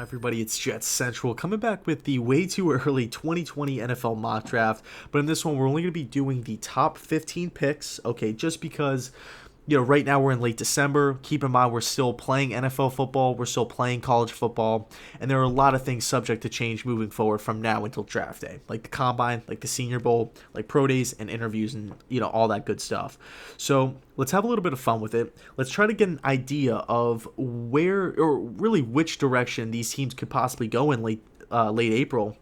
Everybody, it's JetsCentral coming back with the way too early 2020 NFL mock draft. But in this one, we're only going to be doing the top 15 picks, okay, just because, right now we're in late December. Keep in mind, we're still playing NFL football, we're still playing college football, and there are a lot of things subject to change moving forward from now until draft day, like the combine, like the Senior Bowl, like pro days and interviews and, all that good stuff. So let's have a little bit of fun with it. Let's try to get an idea of where, or really which direction these teams could possibly go in late April,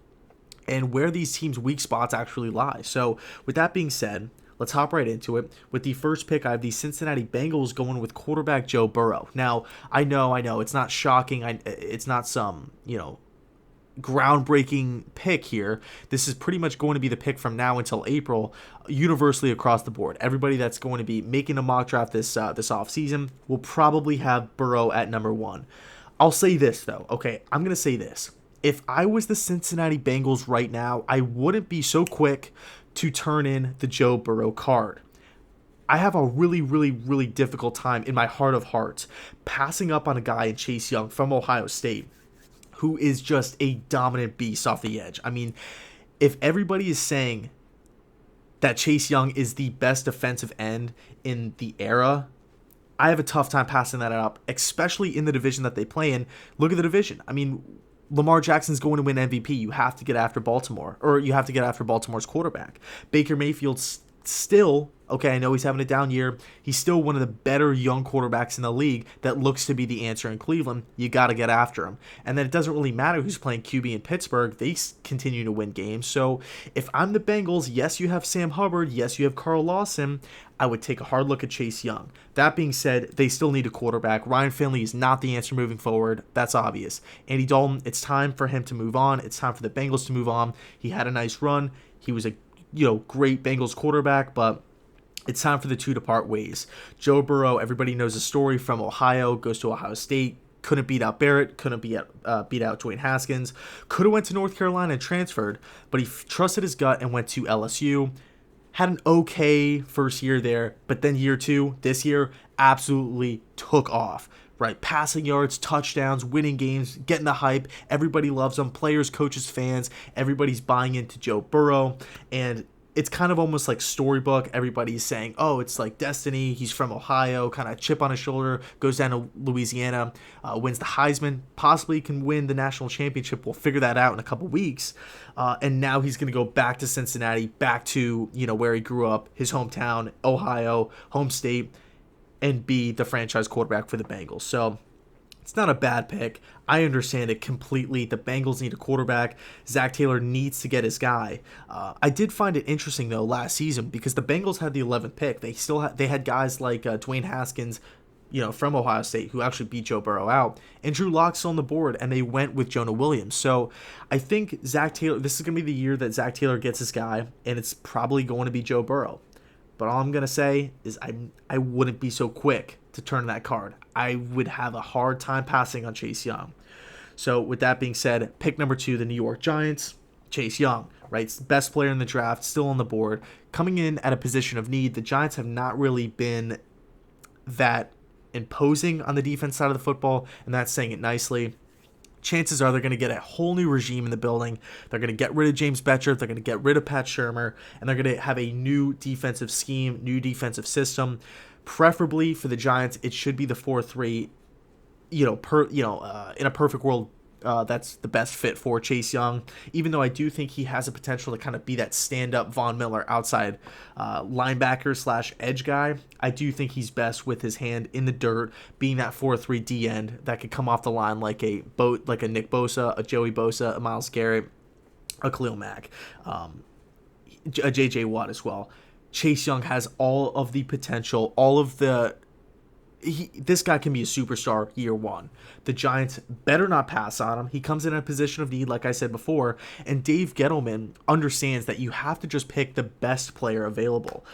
and where these teams' weak spots actually lie. So with that being said, let's hop right into it. With the first pick, I have the Cincinnati Bengals going with quarterback Joe Burrow. Now, I know, it's not shocking. It's not some, groundbreaking pick here. This is pretty much going to be the pick from now until April, universally across the board. Everybody that's going to be making a mock draft this offseason will probably have Burrow at number one. I'll say this, though. Okay, I'm going to say this. If I was the Cincinnati Bengals right now, I wouldn't be so quick to turn in the Joe Burrow card. I have a really, really, really difficult time in my heart of hearts passing up on a guy in Chase Young from Ohio State who is just a dominant beast off the edge. I mean, if everybody is saying that Chase Young is the best defensive end in the era, I have a tough time passing that up, especially in the division that they play in. Look at the division. I mean, Lamar Jackson's going to win MVP. You have to get after Baltimore, or you have to get after Baltimore's quarterback. Baker Mayfield's still, okay, I know he's having a down year. He's still one of the better young quarterbacks in the league that looks to be the answer in Cleveland. You got to get after him. And then it doesn't really matter who's playing QB in Pittsburgh. They continue to win games. So if I'm the Bengals, yes, you have Sam Hubbard. Yes, you have Carl Lawson. I would take a hard look at Chase Young. That being said, they still need a quarterback. Ryan Finley is not the answer moving forward. That's obvious. Andy Dalton, it's time for him to move on. It's time for the Bengals to move on. He had a nice run. He was a great Bengals quarterback, but it's time for the two to part ways. Joe Burrow, everybody knows the story, from Ohio, goes to Ohio State, couldn't beat out Barrett, couldn't beat out Dwayne Haskins, could have went to North Carolina and transferred, but he trusted his gut and went to LSU. Had an okay first year there, but then year two, this year, absolutely took off. Right, passing yards, touchdowns, winning games, getting the hype. Everybody loves him. Players, coaches, fans. Everybody's buying into Joe Burrow. And it's kind of almost like storybook. Everybody's saying, oh, it's like destiny. He's from Ohio, kind of chip on his shoulder, goes down to Louisiana, wins the Heisman, possibly can win the national championship. We'll figure that out in a couple weeks. And now he's going to go back to Cincinnati, back to, where he grew up, his hometown, Ohio, home state, and be the franchise quarterback for the Bengals. So it's not a bad pick. I understand it completely. The Bengals need a quarterback. Zach Taylor needs to get his guy. I did find it interesting, though, last season, because the Bengals had the 11th pick. They had guys like Dwayne Haskins, from Ohio State, who actually beat Joe Burrow out, and Drew Lock's still on the board, and they went with Jonah Williams. So I think Zach Taylor, this is going to be the year that Zach Taylor gets his guy, and it's probably going to be Joe Burrow. But all I'm going to say is I wouldn't be so quick to turn that card. I would have a hard time passing on Chase Young. So with that being said, pick number 2, the New York Giants, Chase Young, right? Best player in the draft, still on the board. Coming in at a position of need, the Giants have not really been that imposing on the defense side of the football, and that's saying it nicely. Chances are they're going to get a whole new regime in the building. They're going to get rid of James Bettcher. They're going to get rid of Pat Shurmur. And they're going to have a new defensive scheme, new defensive system. Preferably for the Giants, it should be the 4-3. In a perfect world, that's the best fit for Chase Young. Even though I do think he has a potential to kind of be that stand-up Von Miller outside linebacker / edge guy, I do think he's best with his hand in the dirt, being that 4-3 D end that could come off the line like a Nick Bosa, a Joey Bosa, a Myles Garrett, a Khalil Mack, a J.J. Watt as well. Chase Young has all of the potential, all of the... This guy can be a superstar year one. The Giants better not pass on him. He comes in a position of need, like I said before, and Dave Gettleman understands that you have to just pick the best player available,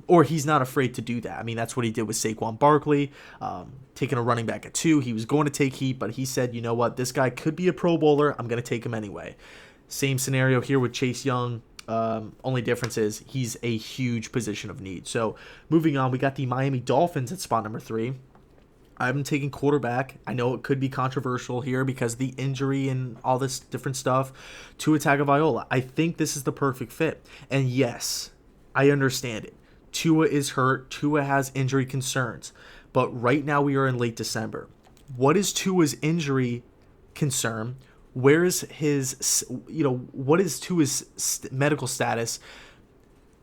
or he's not afraid to do that. I mean, that's what he did with Saquon Barkley, taking a running back at 2. He was going to take heat, but he said, you know what, this guy could be a Pro Bowler. I'm going to take him anyway. Same scenario here with Chase Young. Only difference is he's a huge position of need. So moving on, we got the Miami Dolphins at spot number 3. I'm taking quarterback. I know it could be controversial here because of the injury and all this different stuff. Tua Tagovailoa. I think this is the perfect fit. And yes, I understand it. Tua is hurt. Tua has injury concerns. But right now we are in late December. What is Tua's injury concern? Where is his, what is Tua's medical status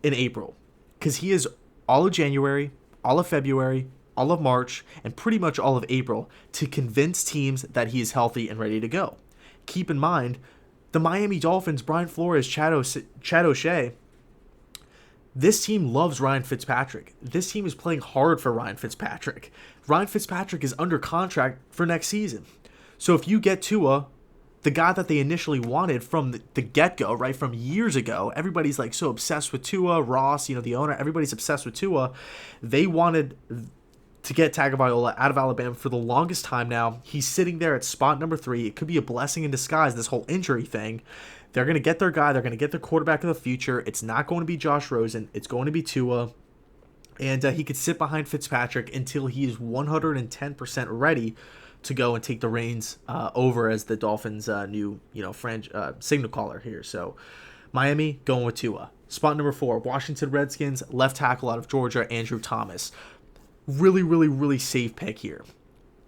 in April? Because he is all of January, all of February, all of March, and pretty much all of April to convince teams that he is healthy and ready to go. Keep in mind, the Miami Dolphins, Brian Flores, Chad O'Shea, this team loves Ryan Fitzpatrick. This team is playing hard for Ryan Fitzpatrick. Ryan Fitzpatrick is under contract for next season. So if you get Tua, the guy that they initially wanted from the get-go, right, from years ago, everybody's like so obsessed with Tua, Ross, the owner, everybody's obsessed with Tua. They wanted to get Tagovailoa out of Alabama for the longest time now. He's sitting there at spot number 3. It could be a blessing in disguise, this whole injury thing. They're going to get their guy. They're going to get their quarterback of the future. It's not going to be Josh Rosen. It's going to be Tua. And he could sit behind Fitzpatrick until he is 110% ready to go and take the reins over as the Dolphins' new signal caller here. So Miami going with Tua. Spot number 4, Washington Redskins, left tackle out of Georgia, Andrew Thomas. Really, really, really safe pick here.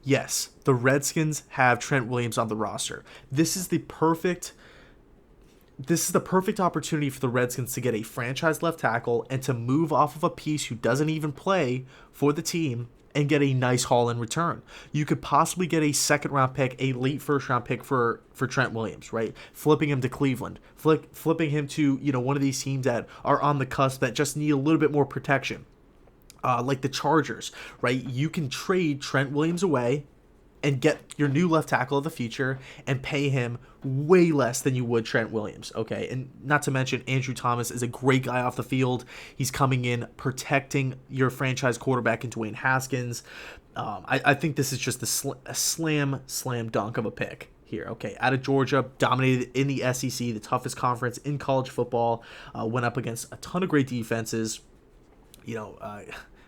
Yes, the Redskins have Trent Williams on the roster. This is the perfect opportunity for the Redskins to get a franchise left tackle and to move off of a piece who doesn't even play for the team and get a nice haul in return. You could possibly get a second-round pick, a late first-round pick for Trent Williams, right? Flipping him to Cleveland, flipping him to one of these teams that are on the cusp that just need a little bit more protection. Like the Chargers, right? You can trade Trent Williams away and get your new left tackle of the future and pay him way less than you would Trent Williams, okay? And not to mention, Andrew Thomas is a great guy off the field. He's coming in, protecting your franchise quarterback in Dwayne Haskins. I think this is just a slam dunk of a pick here, okay? Out of Georgia, dominated in the SEC, the toughest conference in college football, went up against a ton of great defenses,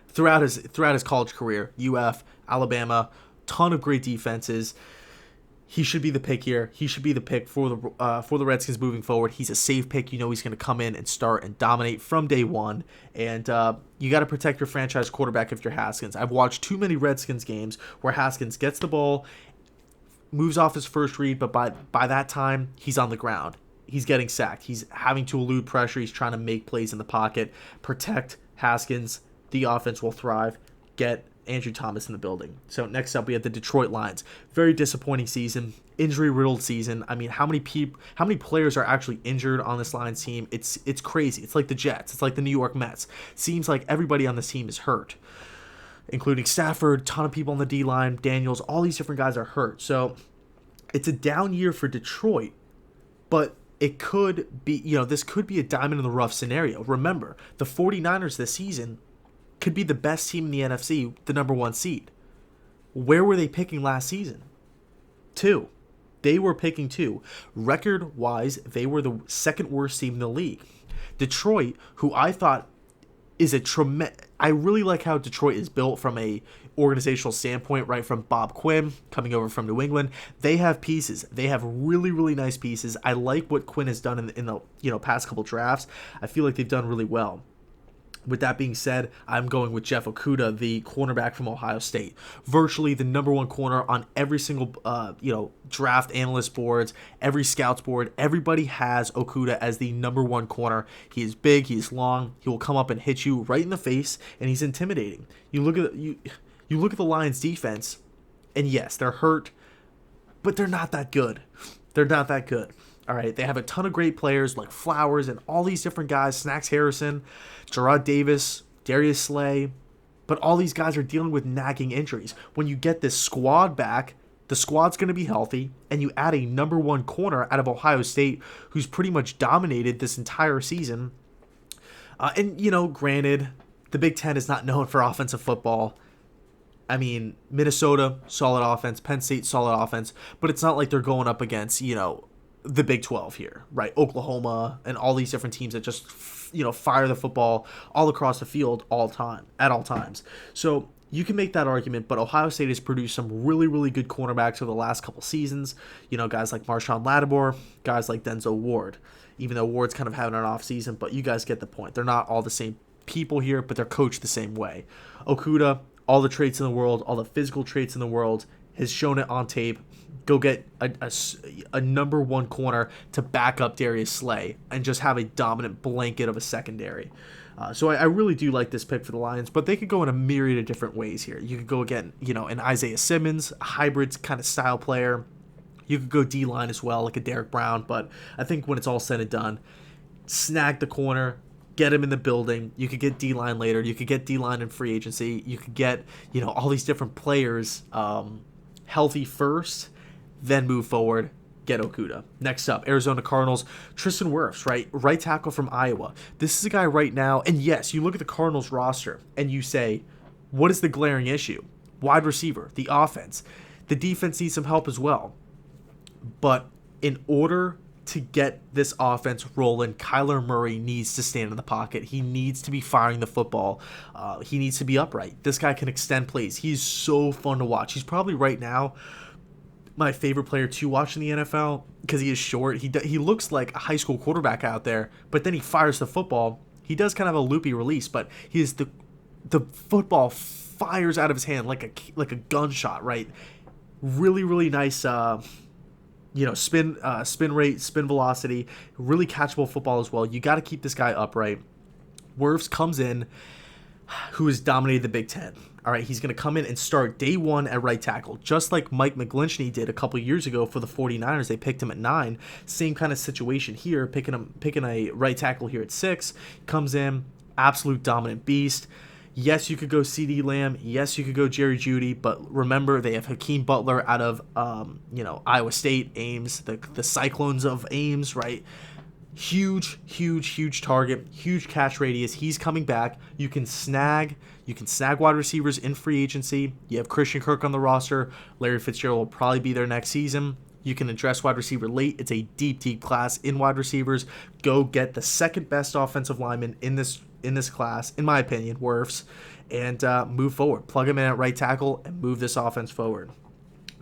throughout his college career, UF, Alabama, ton of great defenses. He should be the pick here. He should be the pick for the Redskins moving forward. He's a safe pick. He's going to come in and start and dominate from day one. And you got to protect your franchise quarterback if you're Haskins. I've watched too many Redskins games where Haskins gets the ball, moves off his first read, but by that time, he's on the ground. He's getting sacked. He's having to elude pressure. He's trying to make plays in the pocket. Protect Haskins. The offense will thrive. Get Andrew Thomas in the building. So next up, we have the Detroit Lions. Very disappointing season. Injury-riddled season. I mean, how many players are actually injured on this Lions team? It's crazy. It's like the Jets. It's like the New York Mets. Seems like everybody on this team is hurt, including Stafford, ton of people on the D-line, Daniels, all these different guys are hurt. So it's a down year for Detroit, but it could be, this could be a diamond in the rough scenario. Remember, the 49ers this season could be the best team in the NFC, the number 1 seed. Where were they picking last season? 2. They were picking 2. Record-wise, they were the second worst team in the league. Detroit, who I thought is a tremendous... I really like how Detroit is built from a organizational standpoint, right, from Bob Quinn coming over from New England. They have pieces. They have really, really nice pieces. I like what Quinn has done in the past couple drafts. I feel like they've done really well. With that being said, I'm going with Jeff Okudah, the cornerback from Ohio State. Virtually the number 1 corner on every single, draft analyst boards, every scouts board. Everybody has Okudah as the number 1 corner. He is big, he is long, he will come up and hit you right in the face, and he's intimidating. You look at the Lions' defense, and yes, they're hurt, but they're not that good. They're not that good. All right, they have a ton of great players like Flowers and all these different guys, Snacks Harrison, Gerard Davis, Darius Slay, but all these guys are dealing with nagging injuries. When you get this squad back, the squad's going to be healthy, and you add a number 1 corner out of Ohio State who's pretty much dominated this entire season. Granted, the Big Ten is not known for offensive football. I mean, Minnesota, solid offense, Penn State, solid offense, but it's not like they're going up against, the Big 12 here, right? Oklahoma and all these different teams that just, fire the football all across the field at all times. So You can make that argument, but Ohio State has produced some really, really good cornerbacks over the last couple seasons. Guys like Marshawn Lattimore, guys like Denzel Ward. Even though Ward's kind of having an off season, but you guys get the point. They're not all the same people here, but they're coached the same way. Okudah, all the traits in the world, all the physical traits in the world, has shown it on tape. Go get a number one corner to back up Darius Slay and just have a dominant blanket of a secondary. So I really do like this pick for the Lions, but they could go in a myriad of different ways here. You could go again, an Isaiah Simmons, a hybrid kind of style player. You could go D-line as well, like a Derek Brown, but I think when it's all said and done, snag the corner, get him in the building. You could get D-line later. You could get D-line in free agency. You could get, all these different players healthy first, then move forward. Get Okudah. Next up, Arizona Cardinals, Tristan Wirfs, right tackle from Iowa. This is a guy right now, and yes, you look at the Cardinals roster and you say, what is the glaring issue? Wide receiver, the offense. The defense needs some help as well. But in order to get this offense rolling, Kyler Murray needs to stand in the pocket. He needs to be firing the football. He needs to be upright. This guy can extend plays. He's so fun to watch. He's probably right now my favorite player to watch in the NFL because he is short. He looks like a high school quarterback out there, but then he fires the football. He does kind of have a loopy release, but the football fires out of his hand like a gunshot, right? Really, really nice spin rate, spin velocity, really catchable football as well. You got to keep this guy upright. Wirfs comes in, who has dominated the Big Ten. All right, he's going to come in and start day one at right tackle, just like Mike McGlinchey did a couple years ago for the 49ers. They picked him at 9. Same kind of situation here, picking a right tackle here at 6. Comes in, absolute dominant beast. Yes, you could go CeeDee Lamb. Yes, you could go Jerry Jeudy. But remember, they have Hakeem Butler out of Iowa State, Ames, the Cyclones of Ames, right? Huge target, huge catch radius. He's coming back. You can snag wide receivers in free agency. You have Christian Kirk on the roster. Larry Fitzgerald will probably be there next season. You can address wide receiver late. It's a deep class in wide receivers. Go get the second best offensive lineman in this class, in my opinion, Wirfs, and move forward. Plug him in at right tackle and move this offense forward.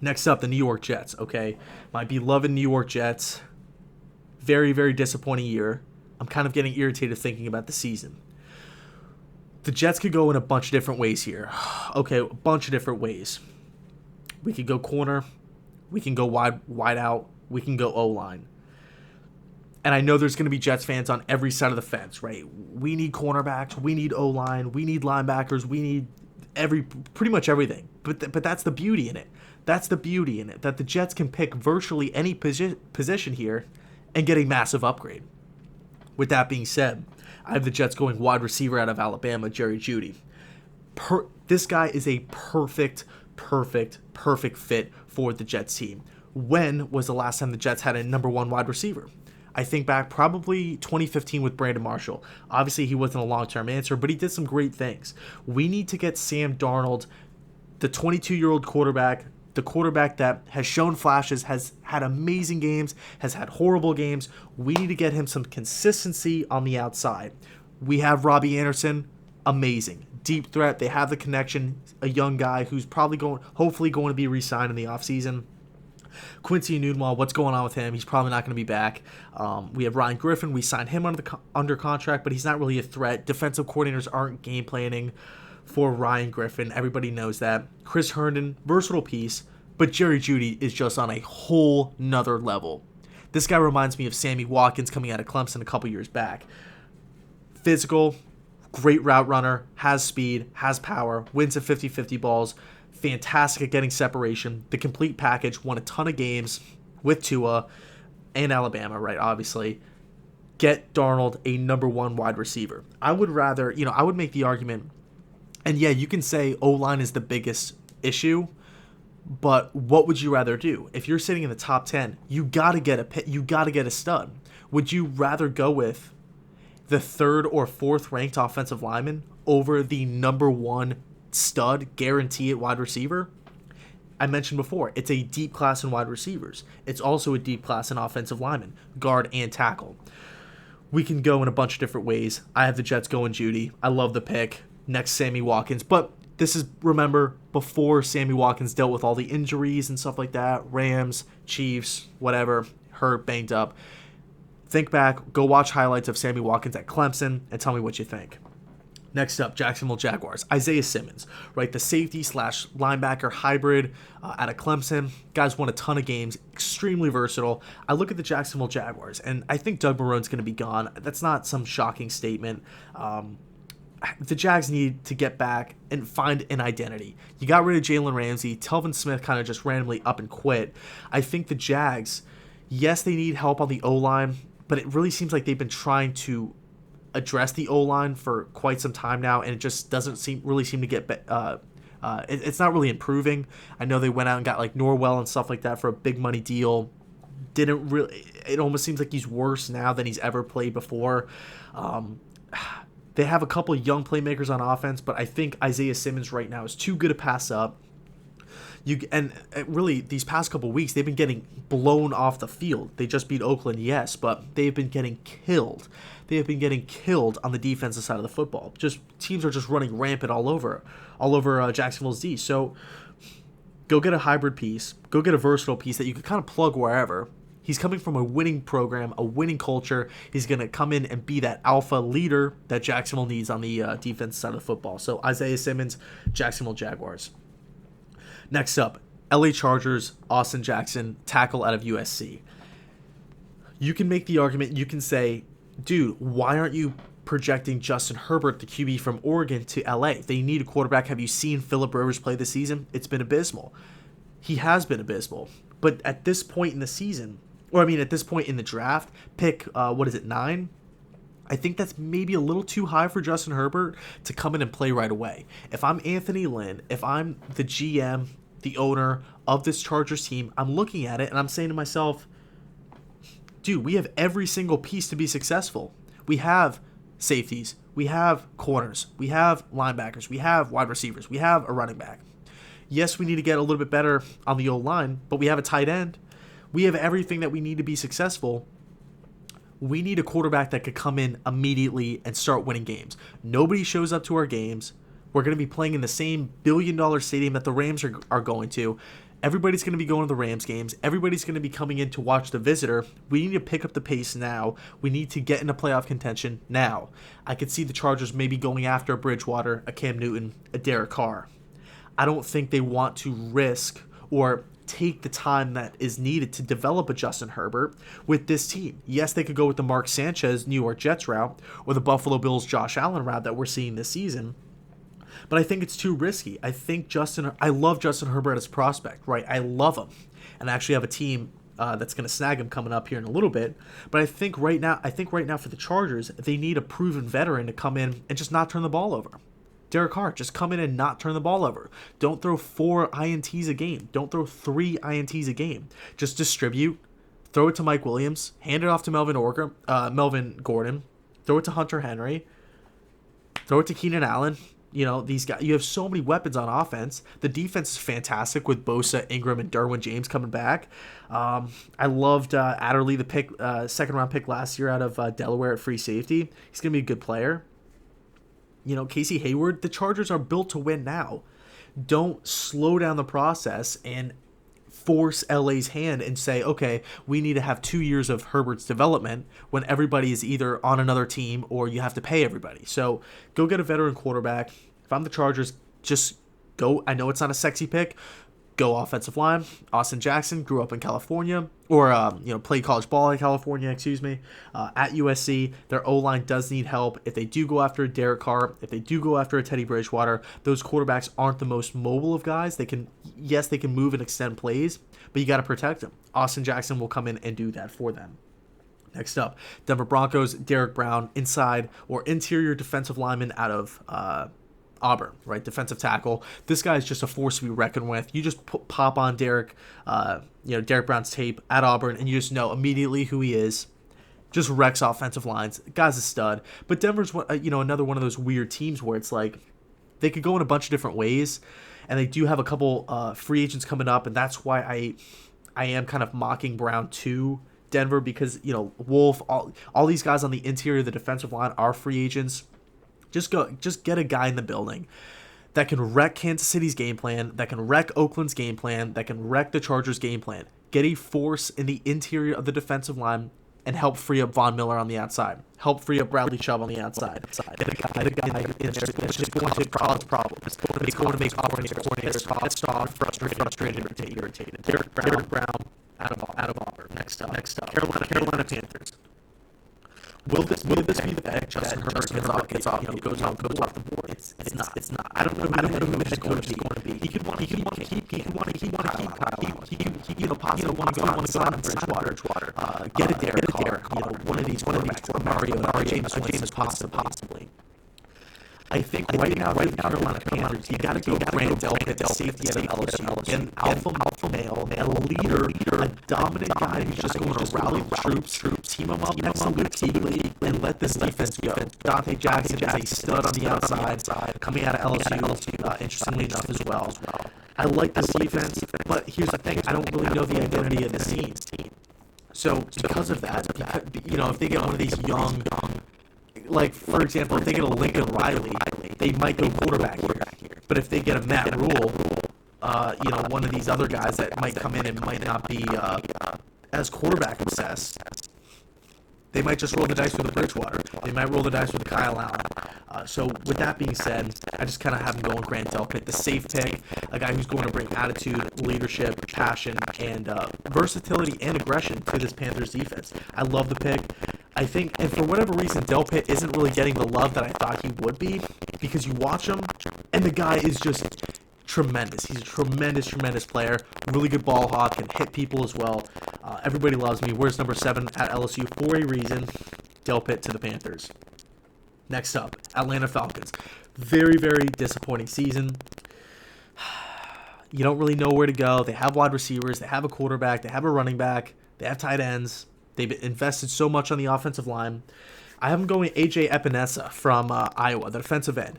Next up, the New York Jets. Okay, my beloved New York Jets. Very, very disappointing year. I'm kind of getting irritated thinking about the season. The Jets could go in a bunch of different ways here. Okay, a bunch of different ways. We could go corner. We can go wide out. We can go O-line. And I know there's going to be Jets fans on every side of the fence, right? We need cornerbacks. We need O-line. We need linebackers. We need pretty much everything. But that's the beauty in it. That's the beauty in it, that the Jets can pick virtually any position here and get a massive upgrade. With that being said, I have the Jets going wide receiver out of Alabama, Jerry Jeudy. This guy is a perfect fit for the Jets team. When was the last time the Jets had a number one wide receiver? I think back probably 2015 with Brandon Marshall. Obviously, he wasn't a long-term answer, but he did some great things. We need to get Sam Darnold, the 22-year-old quarterback, the quarterback that has shown flashes, has had amazing games, has had horrible games. We need to get him some consistency on the outside. We have Robbie Anderson, amazing. Deep threat. They have the connection. A young guy who's hopefully going to be re-signed in the offseason. Quincy Enunwa, what's going on with him? He's probably not going to be back. We have Ryan Griffin. We signed him under contract, but he's not really a threat. Defensive coordinators aren't game planning for Ryan Griffin. Everybody knows that. Chris Herndon, versatile piece, but Jerry Jeudy is just on a whole nother level. This guy reminds me of Sammy Watkins coming out of Clemson a couple years back. Physical, great route runner, has speed, has power, wins at 50-50 balls, fantastic at getting separation, the complete package, won a ton of games with Tua and Alabama, right, obviously. Get Darnold a number one wide receiver. I would make the argument, and yeah, you can say O-line is the biggest issue, but what would you rather do? If you're sitting in the top 10, you gotta get a stud. Would you rather go with the third or fourth ranked offensive lineman over the number one stud, guarantee it wide receiver? I mentioned before, it's a deep class in wide receivers. It's also a deep class in offensive linemen, guard and tackle. We can go in a bunch of different ways. I have the Jets going Jeudy. I love the pick. Next, Sammy Watkins. But This is, remember, before Sammy Watkins dealt with all the injuries and stuff like that. Rams, Chiefs, whatever, hurt, banged up. Think back, go watch highlights of Sammy Watkins at Clemson, and tell me what you think. Next up, Jacksonville Jaguars. Isaiah Simmons, right? The safety slash linebacker hybrid out of Clemson. Guys won a ton of games, extremely versatile. I look at the Jacksonville Jaguars, and I think Doug Marrone's going to be gone. That's not some shocking statement. The Jags need to get back and find an identity. You got rid of Jalen Ramsey. Telvin Smith kind of just randomly up and quit. I think the Jags, yes, they need help on the O-line, but it really seems like they've been trying to address the O-line for quite some time now, and it just doesn't seem to get it's not really improving. I know they went out and got like Norwell and stuff like that for a big money deal. Didn't really. It almost seems like he's worse now than he's ever played before. They have a couple of young playmakers on offense, but I think Isaiah Simmons right now is too good to pass up. Really, these past couple of weeks, they've been getting blown off the field. They just beat Oakland, yes, but they've been getting killed. They have been getting killed on the defensive side of the football. Just teams are just running rampant all over Jacksonville's D. So go get a hybrid piece. Go get a versatile piece that you can kind of plug wherever. He's coming from a winning program, a winning culture. He's going to come in and be that alpha leader that Jacksonville needs on the defense side of the football. So Isaiah Simmons, Jacksonville Jaguars. Next up, LA Chargers, Austin Jackson, tackle out of USC. You can make the argument, you can say, dude, why aren't you projecting Justin Herbert, the QB from Oregon, to LA? They need a quarterback. Have you seen Phillip Rivers play this season? It's been abysmal. He has been abysmal. But at this point in the season, at this point in the draft, pick, 9? I think that's maybe a little too high for Justin Herbert to come in and play right away. If I'm Anthony Lynn, if I'm the GM, the owner of this Chargers team, I'm looking at it and I'm saying to myself, dude, we have every single piece to be successful. We have safeties, we have corners, we have linebackers, we have wide receivers, we have a running back. Yes, we need to get a little bit better on the O-line, but we have a tight end. We have everything that we need to be successful. We need a quarterback that could come in immediately and start winning games. Nobody shows up to our games. We're going to be playing in the same billion-dollar stadium that the Rams are going to. Everybody's going to be going to the Rams games. Everybody's going to be coming in to watch the visitor. We need to pick up the pace now. We need to get into playoff contention now. I could see the Chargers maybe going after a Bridgewater, a Cam Newton, a Derek Carr. I don't think they want to risk or take the time that is needed to develop a Justin Herbert with this team. Yes, they could go with the Mark Sanchez New York Jets route or the Buffalo Bills Josh Allen route that we're seeing this season. But I think it's too risky. I love Justin Herbert as a prospect, right? I love him. And I actually have a team that's going to snag him coming up here in a little bit. But I think right now for the Chargers, they need a proven veteran to come in and just not turn the ball over. Derek Carr, just come in and not turn the ball over. Don't throw 4 INTs a game. Don't throw 3 INTs a game. Just distribute. Throw it to Mike Williams. Hand it off to Melvin Gordon. Throw it to Hunter Henry. Throw it to Keenan Allen. These guys. You have so many weapons on offense. The defense is fantastic with Bosa, Ingram, and Derwin James coming back. I loved Adderley, the second-round pick last year out of Delaware at free safety. He's going to be a good player. Casey Hayward, the Chargers are built to win now. Don't slow down the process and force LA's hand and say, okay, we need to have 2 years of Herbert's development when everybody is either on another team or you have to pay everybody. So go get a veteran quarterback. If I'm the Chargers, just go. I know it's not a sexy pick. Go offensive line. Austin Jackson grew up in California, or played college ball in California, at USC. Their O-line does need help. If they do go after a Derek Carr, if they do go after a Teddy Bridgewater, those quarterbacks aren't the most mobile of guys. They can move and extend plays, but you got to protect them. Austin Jackson will come in and do that for them. Next up, Denver Broncos, Derek Brown, inside or interior defensive lineman out of Auburn, right? Defensive tackle. This guy is just a force to be reckoned with. You just pop on Derek Brown's tape at Auburn, and you just know immediately who he is. Just wrecks offensive lines. Guy's a stud. But Denver's another one of those weird teams where it's like they could go in a bunch of different ways, and they do have a couple free agents coming up, and that's why I am kind of mocking Brown to Denver because Wolf, all these guys on the interior of the defensive line are free agents. Just get a guy in the building. that can wreck Kansas City's game plan, that can wreck Oakland's game plan, that can wreck the Chargers' game plan. Get a force in the interior of the defensive line and help free up Von Miller on the outside. Help free up Bradley Chubb on the outside. Get a guy in there that's just going to cause problems. It's going to make coordinators pissed off, frustrated, irritated. Derek Brown out of Auburn. Next up. Carolina Panthers. Will this be the pick Justin Herbert goes off the board? It's not. I don't know who the head coach is going to be. He could want to keep possibly want to go sign Bridgewater. Get a Derek Carr. One of these Mario James possibly. I think right now, Carolina Panthers, you got to go Grant Delpit, safety at LSU, an alpha male, a leader, a dominant guy who's just going to rally the troops, team them up next to Luke Kuechly, and let this defense go. Dante Jackson is a stud on the outside, coming out of LSU, interestingly enough as well. I like this defense, but here's the thing, I don't really know the identity of this team. So because of that, if they get one of these young, like, for example, if they get a Lincoln Riley, they might go quarterback here. But if they get a Matt Rule, one of these other guys that might come in and might not be as quarterback obsessed, they might just roll the dice with the Bridgewater. They might roll the dice with Kyle Allen. So with that being said, I just kind of have him going Grant Delpit, the safe pick, a guy who's going to bring attitude, leadership, passion, and versatility and aggression to this Panthers defense. I love the pick. I think, and for whatever reason, Delpit isn't really getting the love that I thought he would be, because you watch him, and the guy is just tremendous. He's a tremendous player. Really good ball hawk, can hit people as well. Everybody loves me. Where's number 7 at LSU for a reason? Delpit to the Panthers. Next up, Atlanta Falcons. Very, very disappointing season. You don't really know where to go. They have wide receivers. They have a quarterback. They have a running back. They have tight ends. They've invested so much on the offensive line. I have them going A.J. Epinesa from Iowa, the defensive end.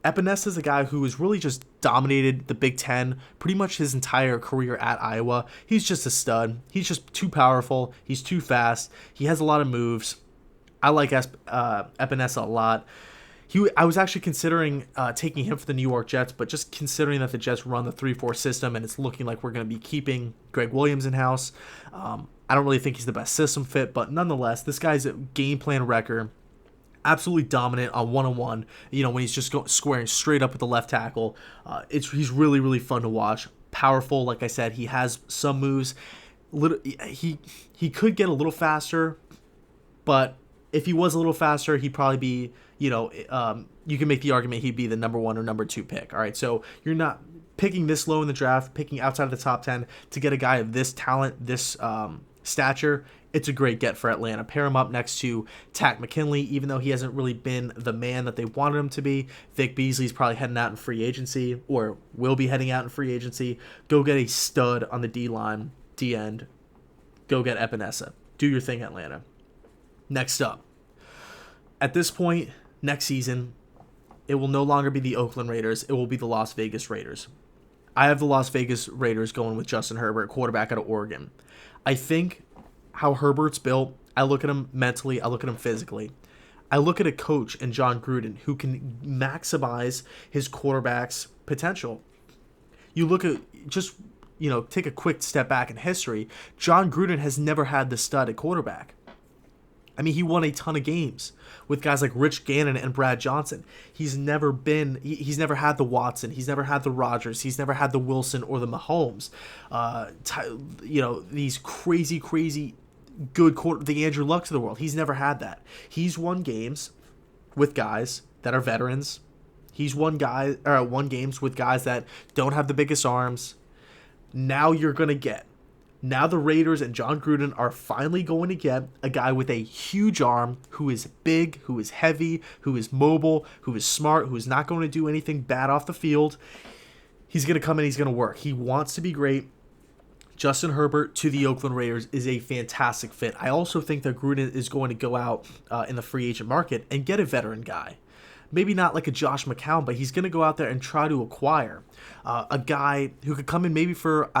Epinesa is a guy who has really just dominated the Big Ten pretty much his entire career at Iowa. He's just a stud. He's just too powerful. He's too fast. He has a lot of moves. I like Epinesa a lot. I was actually considering taking him for the New York Jets, but just considering that the Jets run the 3-4 system and it's looking like we're going to be keeping Greg Williams in-house, I don't really think he's the best system fit, but nonetheless, this guy's a game plan wrecker, absolutely dominant on one-on-one, when he's just squaring straight up with the left tackle. He's really, really fun to watch. Powerful, like I said, he has some moves. He could get a little faster, but if he was a little faster, he'd probably be, you can make the argument he'd be the number 1 or number 2 pick. All right, so you're not picking this low in the draft, picking outside of the top 10 to get a guy of this talent, this stature. It's a great get for Atlanta. Pair him up next to Takk McKinley, even though he hasn't really been the man that they wanted him to be. Vic Beasley's probably heading out in free agency, or will be heading out in free agency. Go get a stud on the D-line, D-end. Go get Epinesa. Do your thing, Atlanta. Next up. At this point, next season, it will no longer be the Oakland Raiders. It will be the Las Vegas Raiders. I have the Las Vegas Raiders going with Justin Herbert, quarterback out of Oregon. I think how Herbert's built, I look at him mentally, I look at him physically. I look at a coach in John Gruden who can maximize his quarterback's potential. You look at just, take a quick step back in history. John Gruden has never had the stud at quarterback. I mean, he won a ton of games with guys like Rich Gannon and Brad Johnson. He's never had the Watson. He's never had the Rodgers. He's never had the Wilson or the Mahomes. These crazy good the Andrew Lucks of the world. He's never had that. He's won games with guys that are veterans. He's won games with guys that don't have the biggest arms. Now the Raiders and John Gruden are finally going to get a guy with a huge arm who is big, who is heavy, who is mobile, who is smart, who is not going to do anything bad off the field. He's going to come in, he's going to work. He wants to be great. Justin Herbert to the Oakland Raiders is a fantastic fit. I also think that Gruden is going to go out in the free agent market and get a veteran guy. Maybe not like a Josh McCown, but he's going to go out there and try to acquire a guy who could come in maybe for,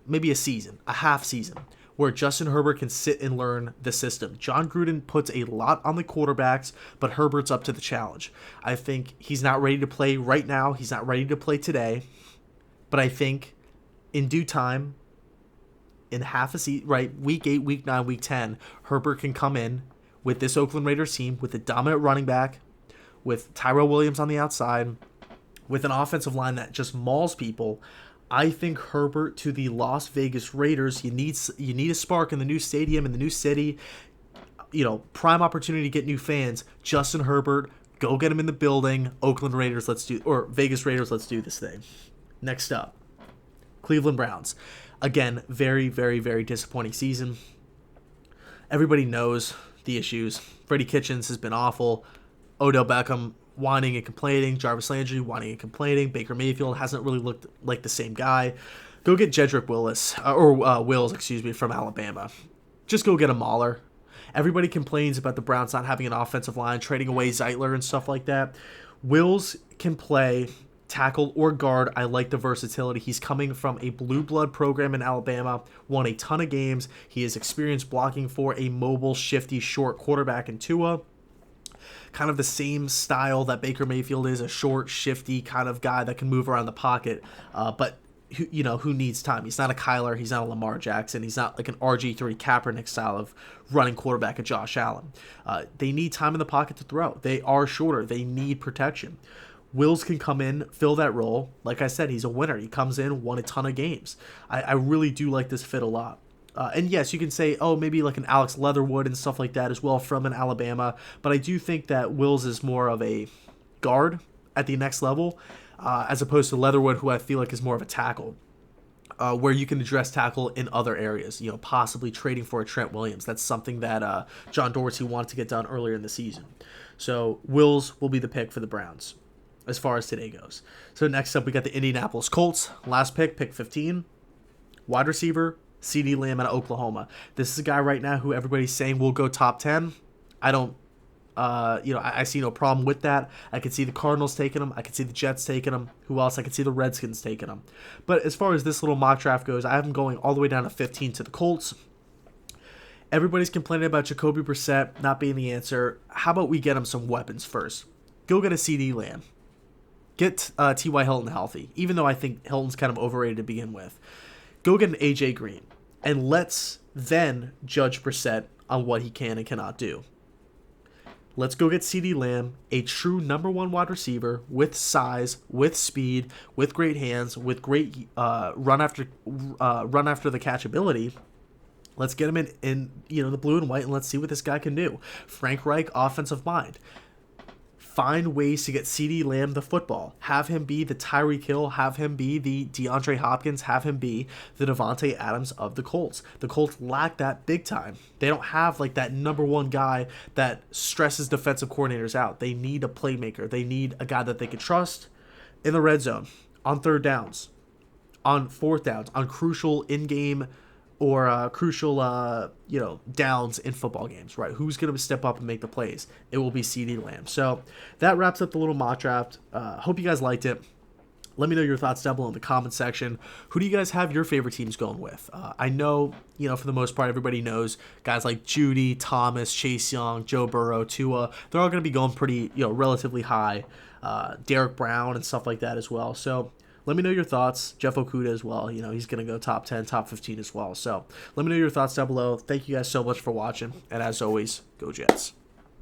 maybe a season, a half season, where Justin Herbert can sit and learn the system. John Gruden puts a lot on the quarterbacks, but Herbert's up to the challenge. I think he's not ready to play right now. He's not ready to play today. But I think in due time, in half a season, right, week 8, week 9, week 10, Herbert can come in with this Oakland Raiders team with a dominant running back, with Tyrell Williams on the outside, with an offensive line that just mauls people. I think Herbert to the Las Vegas Raiders, you need a spark in the new stadium, in the new city, prime opportunity to get new fans. Justin Herbert, go get him in the building. Vegas Raiders, let's do this thing. Next up, Cleveland Browns. Again, very, very, very disappointing season. Everybody knows the issues. Freddie Kitchens has been awful. Odell Beckham whining and complaining. Jarvis Landry whining and complaining. Baker Mayfield hasn't really looked like the same guy. Go get Jedrick Wills, from Alabama. Just go get a mauler. Everybody complains about the Browns not having an offensive line, trading away Zeitler and stuff like that. Wills can play tackle or guard. I like the versatility. He's coming from a blue blood program in Alabama, won a ton of games. He has experience blocking for a mobile, shifty, short quarterback in Tua. Kind of the same style that Baker Mayfield is, a short, shifty kind of guy that can move around the pocket. But who needs time? He's not a Kyler. He's not a Lamar Jackson. He's not like an RG3 Kaepernick style of running quarterback at Josh Allen. They need time in the pocket to throw. They are shorter. They need protection. Wills can come in, fill that role. Like I said, he's a winner. He comes in, won a ton of games. I really do like this fit a lot. And yes, you can say, maybe like an Alex Leatherwood and stuff like that as well from an Alabama. But I do think that Wills is more of a guard at the next level as opposed to Leatherwood, who I feel like is more of a tackle. Where you can address tackle in other areas, possibly trading for a Trent Williams. That's something that John Dorsey wanted to get done earlier in the season. So Wills will be the pick for the Browns as far as today goes. So next up, we got the Indianapolis Colts. Last pick 15. Wide receiver, CeeDee Lamb out of Oklahoma. This is a guy right now who everybody's saying will go top 10. I don't, I see no problem with that. I could see the Cardinals taking him. I could see the Jets taking him. Who else? I could see the Redskins taking him. But as far as this little mock draft goes, I have him going all the way down to 15 to the Colts. Everybody's complaining about Jacoby Brissett not being the answer. How about we get him some weapons first? Go get a CeeDee Lamb. Get T.Y. Hilton healthy, even though I think Hilton's kind of overrated to begin with. Go get an A.J. Green, and let's then judge Brissett on what he can and cannot do. Let's go get CeeDee Lamb, a true number one wide receiver with size, with speed, with great hands, with great run after the catch ability. Let's get him in the blue and white, and let's see what this guy can do. Frank Reich, offensive mind. Find ways to get CeeDee Lamb the football. Have him be the Tyreek Hill. Have him be the DeAndre Hopkins. Have him be the Devontae Adams of the Colts. The Colts lack that big time. They don't have like that number one guy that stresses defensive coordinators out. They need a playmaker. They need a guy that they can trust in the red zone, on third downs, on fourth downs, on crucial in-game or crucial, downs in football games, right? Who's going to step up and make the plays? It will be CeeDee Lamb. So that wraps up the little mock draft. Hope you guys liked it. Let me know your thoughts down below in the comment section. Who do you guys have your favorite teams going with? I know, for the most part, everybody knows guys like Judy, Thomas, Chase Young, Joe Burrow, Tua. They're all going to be going pretty, relatively high. Derek Brown and stuff like that as well. So let me know your thoughts. Jeff Okuda as well. He's going to go top 10, top 15 as well. So let me know your thoughts down below. Thank you guys so much for watching. And as always, go Jets.